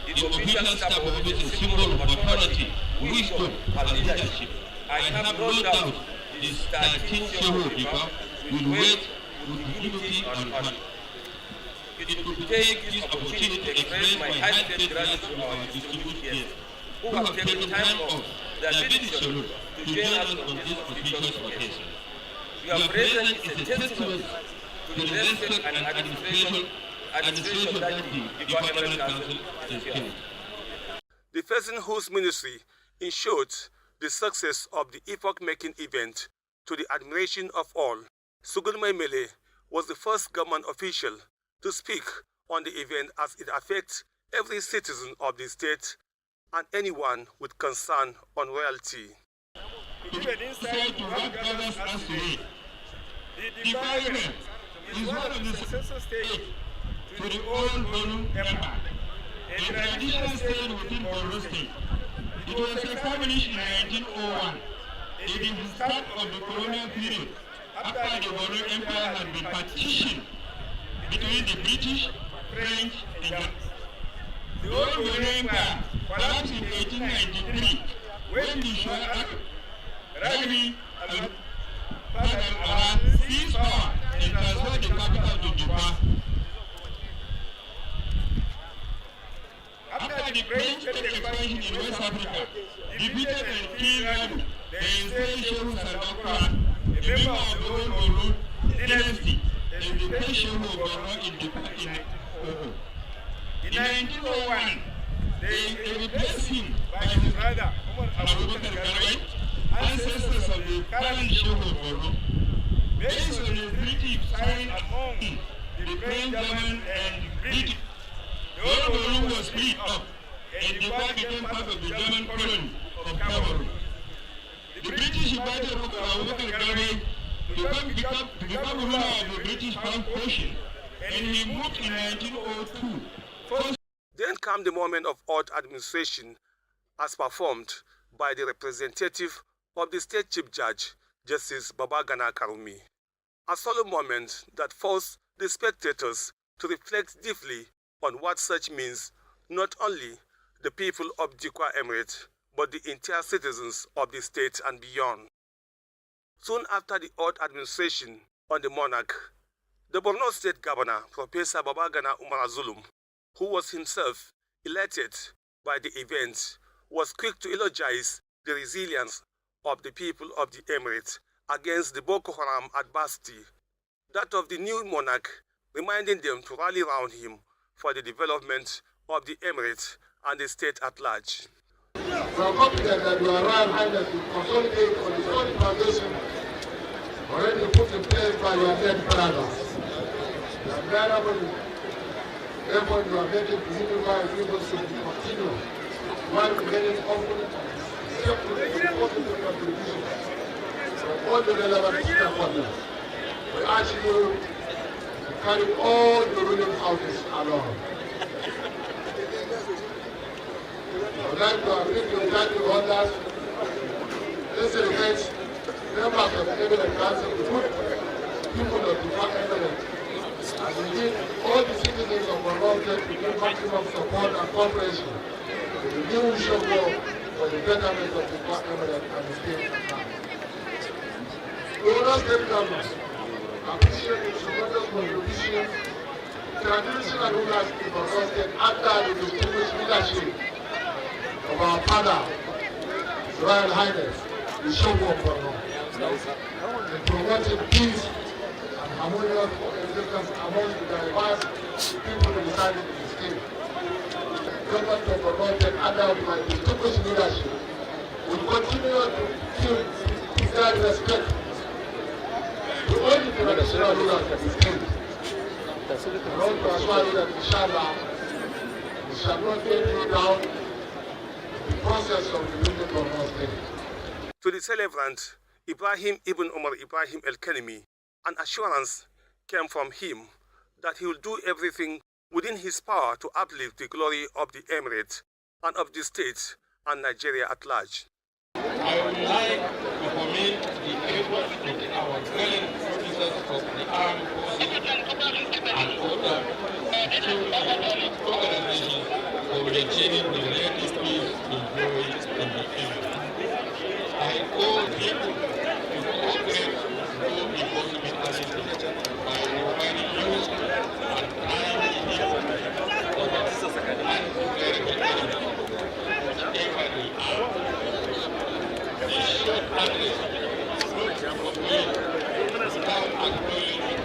The official staff of office is a symbol of authority, wisdom, and leadership. I have no doubt the 13th Shehu will wait with unity and honor. It would take this opportunity to express my heartfelt gratitude to our distinguished guests who have taken time off their busy schedule to join us on this auspicious occasion. Your presence is a testament to the respect and administration that the Emirate Council has shown.
The person whose ministry ensured the success of the epoch-making event to the admiration of all, Sugulmai Mele was the first government official to speak on the event as it affects every citizen of the state and anyone with concern on royalty.
To give an insight to what governs us today, the environment is one of the successor stages to the old Borno Empire, a traditional state within Borno State. It was established in 1901 at the start of the colonial period after the Borno Empire had been partitioned between the British, French, and Germans. The old Borno Empire collapsed in 1893 when the Shah Rabi al seized power and transferred the capital to Juba. After the French expansion in West Africa defeated and killed Rabi, the enslaved Shehu Sandakura, a member of the old Borno dynasty, and the first Shehu of Borno in 1901, they replaced him by his brother, Umar Abubakar Garwai, ancestors of the current Shehu of Borno. Based on the treaty signed among the French, German, and British, the old Borno was split up, and the part became part of the German colony of Cameroon. The British invited Abubakar Garwai to become ruler of the British portion,
and he moved in 1902.
Then came the moment of oath administration as performed by the representative of the State Chief Judge, Justice Babagana Karumi. A solemn moment that forced the spectators to reflect deeply on what such means, not only the people of Dikwa Emirate, but the entire citizens of the state and beyond. Soon after the oath administration on the monarch, the Borno State Governor, Professor Babagana Umar Zulum, who was himself elated by the event, was quick to eulogize the resilience of the people of the Emirate against the Boko Haram adversity, that of the new monarch, reminding them to rally around him for the development of the Emirate and the state at large.
We are confident that Your Royal Highness will consolidate on the solid foundation already put in place by your dead brothers. The admirable effort you are making to unify people should be continued while remaining open and accepting the possible contributions from all the relevant stakeholders. We ask you to carry all the ruling houses along. I would like to appeal to the title holders. This relates members of the Emirate Council to put people of the Emirate and indeed all the citizens of Borno State to give maximum support and cooperation to the new Shogo for the betterment of the Emirate and the state at large. The Borno State government appreciate the tremendous contribution traditional rulers in Borno State under the distinguished leadership of our father, His Royal Highness, the Shogo of Borno, in promoting peace and harmonious coexistence among the diverse people residing in the state. The government of Borno State, under my distinguished leadership, will continue to give desired respect to all the traditional rulers of the state. I want to assure you that, inshallah, we shall not get you down the process of the union of Borno State.
To the celebrant, Ibrahim Ibn Umar Ibrahim El-Kanemi, an assurance came from him that he will do everything within his power to uplift the glory of the Emirate and of the state and Nigeria at large.
I would like to commend the efforts of our gallant officers of the armed forces and other security organizations for maintaining the relative peace enjoyed in the Emirate. I urge people to cooperate through enforcement assistance by providing news and timely information so that undirected enemies, whatever they are, this short address not to me without acknowledging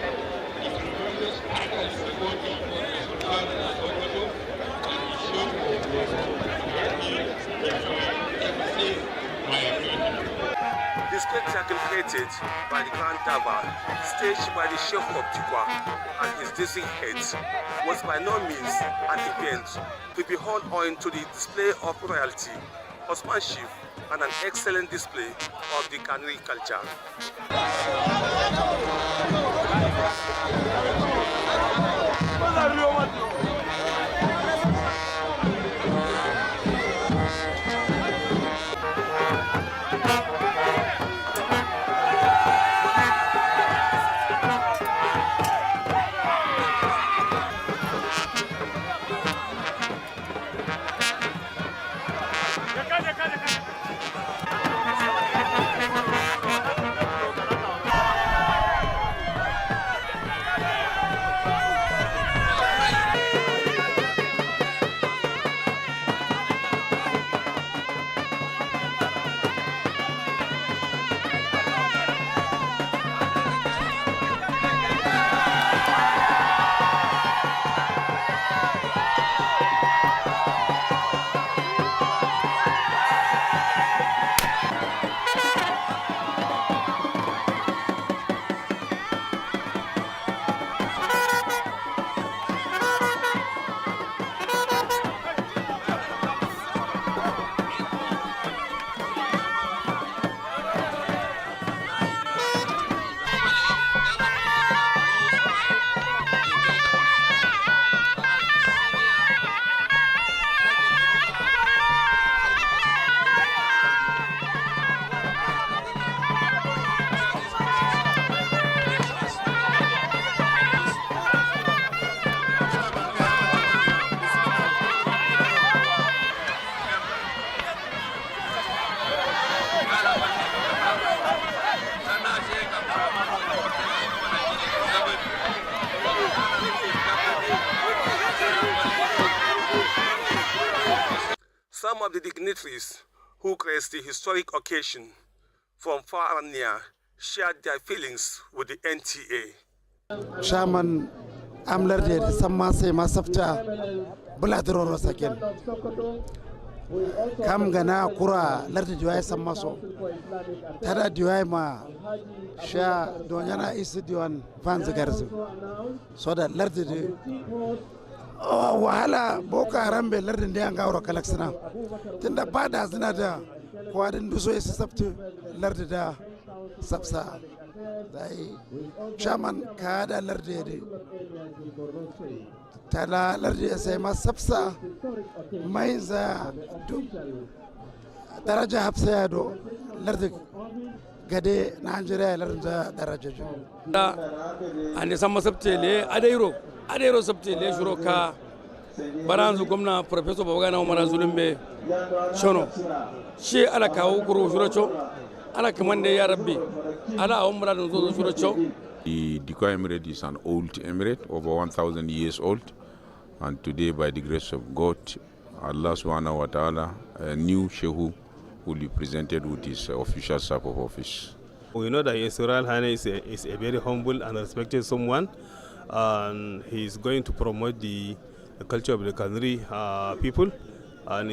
the tremendous act of supporting for the Sultan of Sokoto and the Shogun of
The spectacle created by the Grand Dava, staged by the Sheikh of Dikwa and his district heads, was by no means an event to behold owing to the display of royalty, horsemanship, and an excellent display of the Kanuri culture. Some of the dignitaries who graced the historic occasion from far and near shared their feelings with the NTA.
Chairman Amlarde Samase Masafta Buladro Saken Kam Gana Kura Lardi Duai Samaso Tada Duai Ma Sha Donyana Isiduan Vanzagarzu so that Lardi wahala Boko Harambe Lardin Dianga or Kalaxana Tinda Bada Zinada Quadin Duso is Sabtu Lardida Sapsa Chairman Kada Lardi Tala Lardi Sema Sapsa Mainza Daraja Hapsado Lardi Gade Nigeria Larda Daraja
and the Sama Saptele Adero Saptele Shuroka Baranzu Gomna Professor Bogana Marazulumbe Shono She Alaka Ukuru Shurocho Ala Kamande Yarabi Ala Umra Shurocho.
The Dikwa Emirate is an old emirate, over 1,000 years old, and today, by the grace of God, Allah subhanahu wa ta'ala, a new Shehu will be presented with his official staff of office.
We know that His Royal Highness is a very humble and respected someone, and he is going to promote the culture of the Kanuri people, and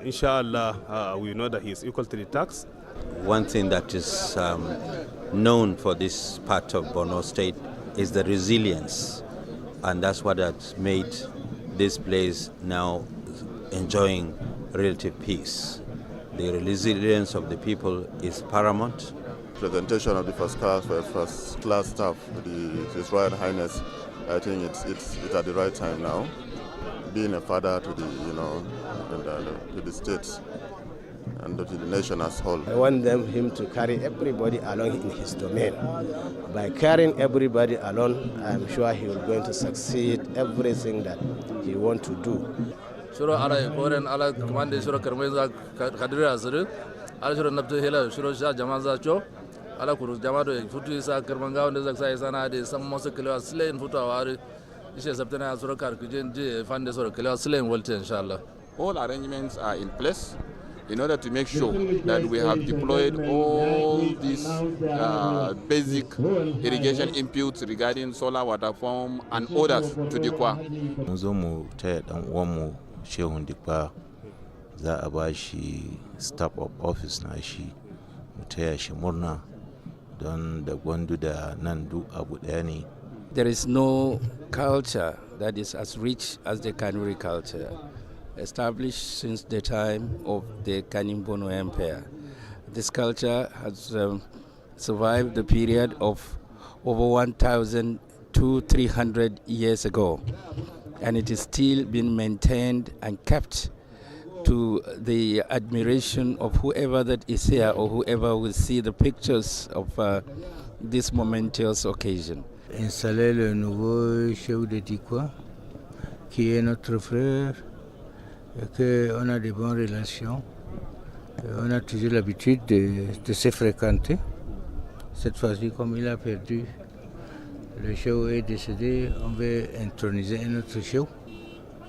inshallah, we know that he is equal to the task.
One thing that is known for this part of Borno State is the resilience, and that's what has made this place now enjoying relative peace. The resilience of the people is paramount.
Presentation of the first class staff with His Royal Highness, I think it's at the right time now. Being a father to the states and to the nation as a whole.
I want him to carry everybody along in his domain. By carrying everybody along, I'm sure he will going to succeed everything that he want to do.
Shuro ala koren ala kamande shuro karmeza kadira azuru ala shuro nabto hela shuro sha jamaza cho ala kuru jamado futu isa karmanga wanda zaksa isa na de sam mosa kilo aslen futu awari ishe sabtana shuro kar kujen je fande shuro kilo aslen wolte inshallah.
All arrangements are in place in order to make sure that we have deployed all these basic irrigation inputs regarding solar water form and others to Dikwa.
Muzomu taya dan uwanmu Shehun Dikwa za a ba shi staff of office na shi mu taya shi murna don da gwandu da nan duk abu daya ne.
There is no culture that is as rich as the Kanuri culture, established since the time of the Kanimbono Empire. This culture has survived the period of over 1,300 years ago, and it is still being maintained and kept to the admiration of whoever that is here or whoever will see the pictures of this momentous occasion.
Installer le nouveau chef de Dikwa, qui est notre frère, et qu'on a de bonnes relations. On a toujours l'habitude de se fréquenter. Cette fois-ci, comme il a perdu, le chef est décédé, on veut introniser un autre chef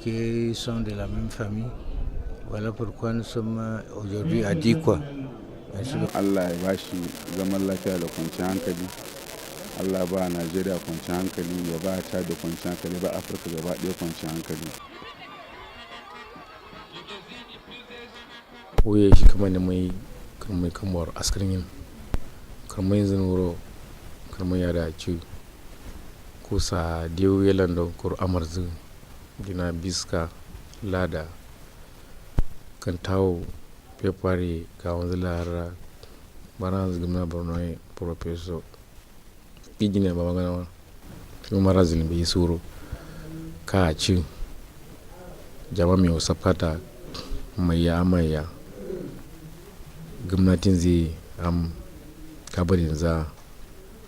qui sont de la même famille. Voilà pourquoi nous sommes aujourd'hui à Dikwa.
Allah ya bashi zaman lafiya da kwanciyar hankali. Allah ba Najeriya kwanciyar hankali, ya ba ta da kwanciyar hankali, ba Afirka gaba ɗaya kwanciyar hankali.
Oye shi kamar da mai kamar askarin yin kamar yanzu wuro kamar yada ci kusa diyo yalan da kur amarzu gina biska lada kan tawo pepari ga wanzu lara bana zgimna Borno professor igine ba magana kuma marazin bai suro ka ci jama mai wasafata mai ya gwamnatin zai kabarin za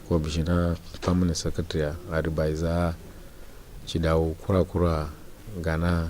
ko bishina family secretary a ribai za ci dawo kura-kura gana